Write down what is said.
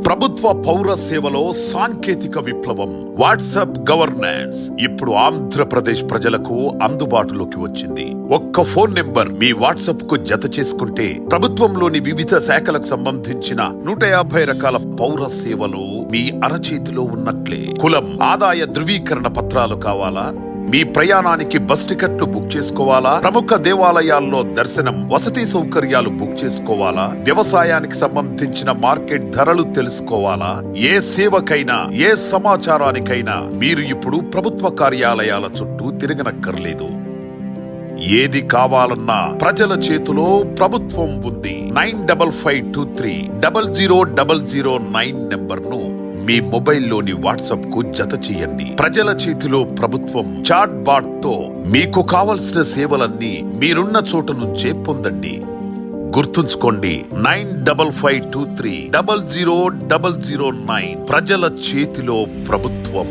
ప్రభుత్వ పౌర సేవలో సాంకేతిక విప్లవం వాట్సాప్ గవర్నెన్స్ ఇప్పుడు ఆంధ్రప్రదేశ్ ప్రజలకు అందుబాటులోకి వచ్చింది. ఒక్క ఫోన్ నెంబర్ మీ వాట్సాప్ కు జత చేసుకుంటే ప్రభుత్వంలోని వివిధ శాఖలకు సంబంధించిన 150 రకాల పౌర సేవలు మీ అరచేతిలో ఉన్నట్లే. కులం, ఆదాయ ధృవీకరణ పత్రాలు కావాలా? మీ ప్రయాణానికి బస్ టికెట్లు బుక్ చేసుకోవాలా? ప్రముఖ దేవాలయాల్లో దర్శనం, వసతి సౌకర్యాలు బుక్ చేసుకోవాలా? వ్యవసాయానికి సంబంధించిన మార్కెట్ ధరలు తెలుసుకోవాలా? ఏ సేవకైనా, ఏ సమాచారానికైనా మీరు ఇప్పుడు ప్రభుత్వ కార్యాలయాల చుట్టూ తిరగనక్కర్లేదు. ఏది కావాలన్నా ప్రజల చేతిలో ప్రభుత్వం ఉంది. 9552300009 నెంబర్ను మీ మొబైల్లోని వాట్సాప్ కు జత చేయండి. ప్రజల చేతిలో ప్రభుత్వం చాట్ బాట్ తో మీకు కావలసిన సేవలన్నీ మీరున్న చోట నుంచే పొందండి. గుర్తుంచుకోండి, 9552300009 ప్రజల చేతిలో ప్రభుత్వం.